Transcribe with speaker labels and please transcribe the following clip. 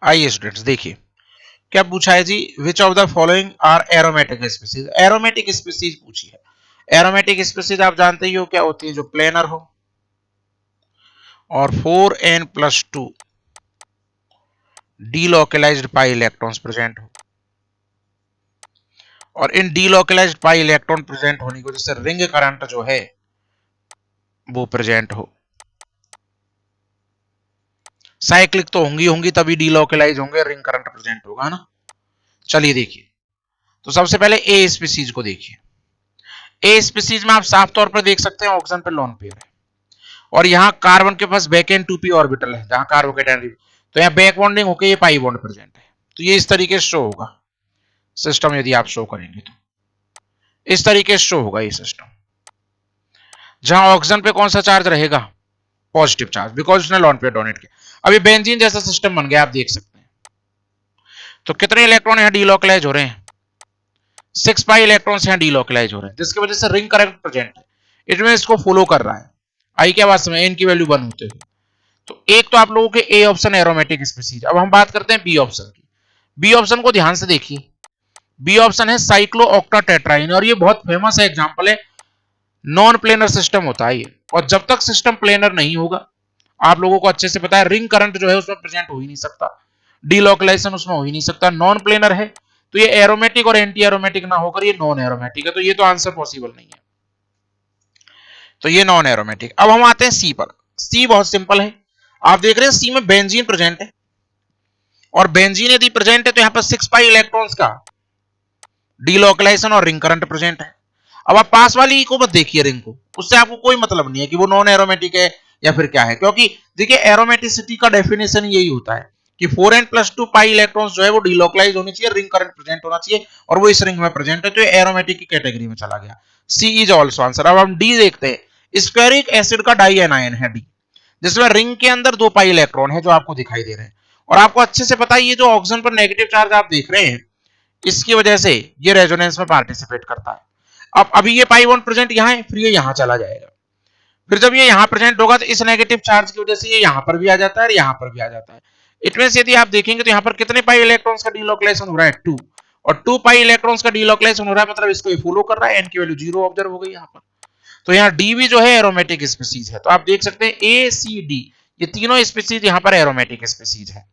Speaker 1: आइए स्टूडेंट्स देखिए क्या पूछा है जी, which of the following are aromatic species. Aromatic species पूछी है। एरोमेटिक स्पीसीज आप जानते ही हो क्या होती है, जो प्लेनर हो और 4n+2 delocalised pi electrons present हो, और इन डीलोकलाइज्ड पाई इलेक्ट्रॉन प्रेजेंट होने की वजह से रिंग करंट जो है वो प्रेजेंट हो। साइक्लिक तो होंगी होंगी तभी डीलोकलाइज होंगे, रिंग करंट प्रेजेंट होगा ना। चलिए देखिए, तो सबसे पहले ए स्पीसीज को देखिए। ए स्पीसीज में आप साफ तौर पर देख सकते हैं ऑक्सीजन पे लोन पेयर है, और यहाँ कार्बन के पास बैक एंड 2p ऑर्बिटल है जहां कार्बोकेटायन, तो यहाँ बैक बॉन्डिंग होकर ये पाई बॉन्ड प्रेजेंट है। तो ये इस तरीके से शो होगा सिस्टम, यदि आप शो करेंगे तो इस तरीके से शो होगा ये सिस्टम, जहां ऑक्सीजन पे कौन सा चार्ज रहेगा, पॉजिटिव चार्ज, बिकॉज उसने लोन पेयर डोनेट किया। अभी बेंजीन जैसा सिस्टम बन गया, आप देख सकते हैं। तो कितने इलेक्ट्रॉन यहाँ डीलोकलाइज हो रहे हैं, 6 पाई इलेक्ट्रॉन्स यहाँ डीलोकलाइज हो रहे हैं, जिसकी वजह से रिंग करंट प्रेजेंट है। इसमें इसको फॉलो कर रहा है। आई क्या बात समझ, एन की वैल्यू 1 होते हुए। तो एक तो आप लोगों के ए ऑप्शन एरोमेटिक स्पीसीज। अब हम बात करते हैं बी ऑप्शन की। बी ऑप्शन को ध्यान से देखिए, बी ऑप्शन है साइक्लो ऑक्टाटेट्राइन, और ये बहुत फेमस है एग्जांपल है। नॉन प्लेनर सिस्टम होता है ये, और जब तक सिस्टम प्लेनर नहीं होगा, आप लोगों को अच्छे से पता है, रिंग करंट जो है उसमें प्रेजेंट हो ही नहीं सकता, डीलोकलाइजेशन उसमें हो ही नहीं सकता। नॉन प्लेनर है तो ये एरोमेटिक और एंटी एरोमेटिक ना होकर ये नॉन एरोमेटिक है, तो ये तो आंसर पॉसिबल नहीं है, तो ये नॉन एरोमेटिक। अब हम आते हैं सी पर। सी बहुत सिंपल है, आप देख रहे हैं सी में बेंजीन प्रेजेंट है, और बेंजीन यदि प्रेजेंट है तो यहां पर 6 पाई इलेक्ट्रॉन्स का डीलोकलाइजेशन और रिंग करंट प्रेजेंट है। अब आप पास वाली को मत देखिए, रिंग को, उससे आपको कोई मतलब नहीं है कि वो नॉन एरोमेटिक है या फिर क्या है, क्योंकि देखिए एरोमेटिसिटी का डेफिनेशन यही होता है कि 4n+2 पाई इलेक्ट्रॉन्स जो है वो डीलोकलाइज होनी चाहिए, रिंग करंट प्रेजेंट होना चाहिए, और वो इस रिंग में प्रेजेंट है, तो ये एरोमेटिक की कैटेगरी में चला गया। सी इज ऑल्सो आंसर। अब हम डी देखते हैं। स्क्वेरिक एसिड का डाई एनायन है डी, जिसमें रिंग के अंदर 2 पाई इलेक्ट्रॉन है जो आपको दिखाई दे रहे हैं, और आपको अच्छे से पता है ये जो ऑक्सीजन पर नेगेटिव चार्ज आप देख रहे हैं, इसकी वजह से ये रेजोनेंस में पार्टिसिपेट करता है। अब अभी ये पाई बॉन्ड प्रेजेंट यहाँ है, फिर ये यहाँ चला जाएगा, फिर जब ये यहाँ प्रेजेंट होगा तो इस नेगेटिव चार्ज की वजह से ये यहाँ पर भी आ जाता है और यहाँ पर भी आ जाता है। इट मींस यदि आप देखेंगे तो यहाँ पर कितने पाई इलेक्ट्रॉन्स का डीलोकलाइजेशन हो रहा है, 2, और 2 पाई इलेक्ट्रॉन्स का डीलोकलाइजेशन हो रहा है, मतलब इसको ये फॉलो कर रहा है, एन की वैल्यू 0 ऑब्जर्व हो गई यहाँ पर। तो यहाँ डी भी जो है एरोमेटिक स्पीसीज है, तो आप देख सकते हैं ए सी डी ये तीनों स्पीसीज यहाँ पर एरोमेटिक स्पीसीज है।